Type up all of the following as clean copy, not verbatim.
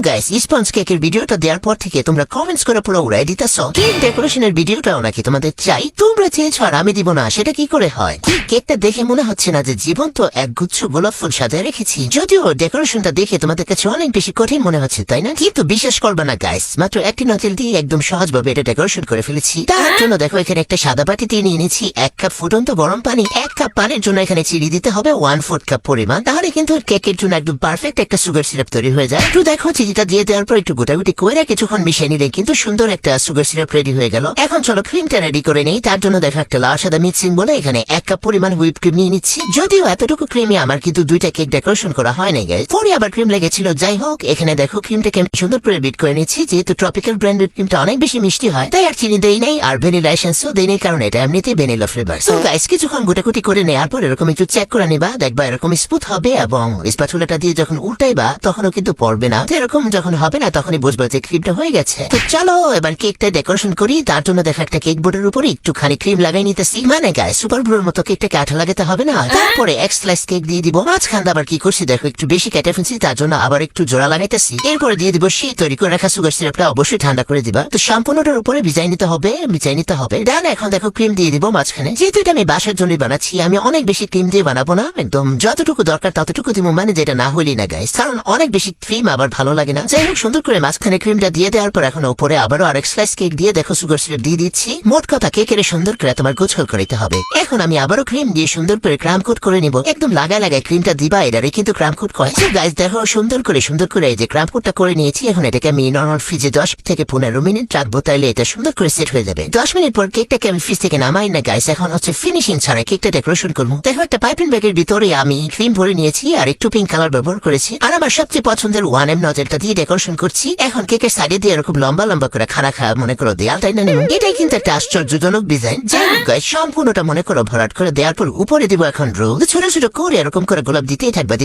Guys, sponge কেকের ভিডিওটা দেওয়ার পর থেকে তোমরা কমেন্টস করে পুরো উড়াই দিতেছো। কেক ডেকোরেশনের ভিডিওটাও নাকি তোমাদের চাই, তোমরা চেয়েছো আর আমি দিব না, সেটা কি করে হয়? কেকটা দেখে মনে হচ্ছে না যে জীবন্ত একগুচ্ছ গোলাপ ফুল সাজায় রেখেছি, যদিও ডেকোরেশনটা দেখে তোমাদের কাছে অনেক বেশি কঠিন মনে হচ্ছে, তাই না? কিন্তু বিশ্বাস করবে না গাইস, মাত্র একটি নজল দিয়ে একদম সহজভাবে এটা ডেকোরেশন করে ফেলেছি। তার জন্য দেখো এখানে একটা সাদা বাটিতে নিয়ে নিয়েছি 1 কাপ ফুটন্ত গরম পানি। 1 কাপ পানির জন্য এখানে চিনি দিতে হবে 1/4 কাপ পরিমাণ, তাহলে কিন্তু কেকের জন্য একদম পারফেক্ট একটা সুগার সিরাপ তৈরি হয়ে যায়। তো দেখো চিনিটা দিয়ে দেওয়ার পর একটু গোটাগুটি করে কিছুক্ষণ মিশিয়ে নিলে কিন্তু সুন্দর একটা সুগার সিরাপ রেডি হয়ে গেল। এখন চলো ক্রিমটা রেডি করে নেই। তার জন্য দেখো একটা লাল সাদা মিক্সিং বলে এখানে 1 কাপ পরিমাণ হুইপ ক্রিম নিয়ে নিচ্ছি। যদিও এতটুকু ক্রিমে আমার কিন্তু 2টা কেক ডেকোরেশন করা হয় নাই গাইস, পরে আবার ক্রিম লেগেছিল। যাই হোক, এখানে দেখো ক্রিমটাকে সুন্দর করে বিট করে নিচ্ছি। যেহেতু ট্রপিক্যাল ব্র্যান্ডের ক্রিমটা অনেক বেশি মিষ্টি হয়, তাই আর চিনি দেই নাই, আর ভ্যানিলা এসেন্সও দেই নাই, কারণ এটা এমনিতেই ভ্যানিলা ফ্লেভার। সো গাইস, কিছুক্ষণ গুটাগুটি করে নেওয়ার পর এরকম একটু চেক করে নিবা, দেখবা এরকম স্মুথ হবে, এবং স্প্যাচুলাটা দিয়ে যখন উল্টাইবা তখনও কিন্তু পড়বে না। এরকম যখন হবে না তখনই বুঝবো যে ক্রিমটা হয়ে গেছে। তো চলো এবার কেকটা ডেকোরেশন করি। তার জন্য দেখো একটা কেক বোর্ডের উপরে একটুখানি ক্রিম লাগাই নিতেছি। মানে গাইস, সুপার ব্লুর মতো কেকটাকে আঠা লাগাতে হবে না। তারপরে এক স্লাইস কেক দিয়ে দিব। মাঝখান আবার কি করছি দেখো, একটু বেশি কেটে ফেলছি, তার জন্য আবার একটু জোড়া লাগাইতেছি। এরপরে দিয়ে দিব সেই তৈরি করে রাখা সুগার সিরাপটা, অবশ্যই ঠান্ডা করে দিবা। তো সম্পূর্ণটার উপরে ভিজাই নিতে হবে। ডান, এখন দেখো ক্রিম দিয়ে দিব মাঝখানে। যেহেতু এটা আমি বাসার জন্য বানাচ্ছি, আমি অনেক বেশি ক্রিম দিয়ে বানাবো না, একদম যতটুকু দরকার ততটুকু দিব, মানে যেটা না হইলি না গাইস, কারণ অনেক বেশি ক্রিম আবার ভালো লাগে না। যাই হোক, সুন্দর করে মাঝখানে ক্রিমটা দিয়ে দেওয়ার পর এখন উপরে আবারও আরেক স্লাইস কেক দিয়ে দেখো সুগার সিরাপ দিয়ে দিচ্ছি। মোট কথা কেকের সুন্দর করে তোমার গোছল করতে হবে। এখন আমি আবারও ক্রিম দিয়ে সুন্দর করে ক্রাম কোট করে নিব। একদম লাগায় ক্রিমটা দিবা, এটারে কিন্তু ক্রাম কোট কয়। গাইস দেখো সুন্দর করে এই যে ক্রাম কোটটা করে নিয়েছি। এখন এটাকে আমি নরমাল ফ্রিজে 10 থেকে 15 মিনিট রাখবো, তাইলে এটা সুন্দর করে সেট হয়ে যাবে। 10 মিনিট পর কেকটাকে আমি ফ্রিজ থেকে নামাই না গাইস, এখন হচ্ছে ফিনিশিং ছাড়া কেকটা ডেকোরেশন করবো। দেখো একটা পাইপিং ব্যাগের ভিতরে আমি ক্রিম ভরে নিয়েছি আর একটু পিঙ্ক কালার ব্যবহার করেছি, আর আমার সবচেয়ে পছন্দের 1M নজলটা দিয়ে ডেকোরেশন করছি। এখন কেকের সাইডে দিয়ে এরকম লম্বা লম্বা করে খাড়া মনে করো দেয়ালটাই না নেব। এটাই কিন্তু একটা আশ্চর্যজনক ডিজাইন। যাই হোক গাইস, সম্পূর্ণটা মনে করো ভরাট করে দেওয়ার পর উপরে দিব এখন রোল। ছোট ছোট করে এরকম করে গোলাপ দিতেই থাকবা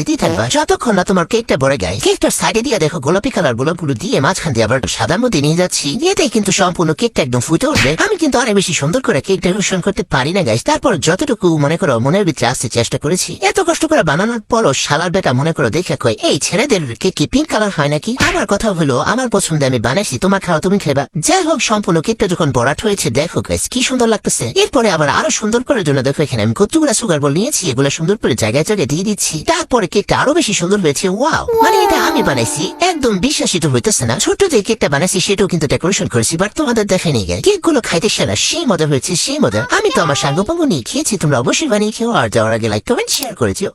যতক্ষণ না তোমার কেকটা ভরে গায়ে। কেকটার সাইডে দিয়ে দেখো গোলাপি কালার গোলাপগুলো দিয়ে মাঝখান দিয়ে আবার সাদার মধ্যে নিয়ে যাচ্ছি। এতেই কিন্তু সম্পূর্ণ কেকটা একদম ফুটে উঠবে। আমি কিন্তু অনেক বেশি সুন্দর করে কেক ডেকোরেশন করতে পারি না গাইস, তারপর যতটুকু মনে করো মনের ভিতরে আসতে চেষ্টা করেছি। এত কষ্ট করে বানানোর পরও শালার বেটা মনে করো দেখে কই, এই ছেলেদের কেক কি পিঙ্ক কালার হয় নাকি? আমার কথা হলো আমার পছন্দে আমি বানাইছি, তোমার খাওয়া তুমি খেবা। যাই হোক, সম্পূর্ণ কেকটা যখন ভরাট হয়েছে দেখো গাইস কি সুন্দর লাগতেছে। এরপরে আবার আরো সুন্দর করার জন্য দেখো এখানে আমি কতগুলা সুগার বল নিয়েছি, এগুলো সুন্দর করে জায়গায় জায়গায় দিয়ে দিচ্ছি। তারপরে কেকটা আরো বেশি সুন্দর হয়েছে। ওয়াও, মানে এটা আমি বানাইছি, একদম বিশ্বাসিত হইতেছে না। ছোট্ট যে কেকটা বানাইছি সেটাও কিন্তু ডেকোরেশন করেছি, বাট তোমাদের দেখে নিয়ে গেছে কেকগুলো খাইতে সেরা সেই মজা হয়েছে, সেই মজা। আমি তো আমার সাঙ্গপাঙ্গ নিয়ে খেয়েছি, তোমরা অবশ্যই বানিয়ে খেও, আর যাওয়ার আগে লাইক কমেন্ট শেয়ার করেছো।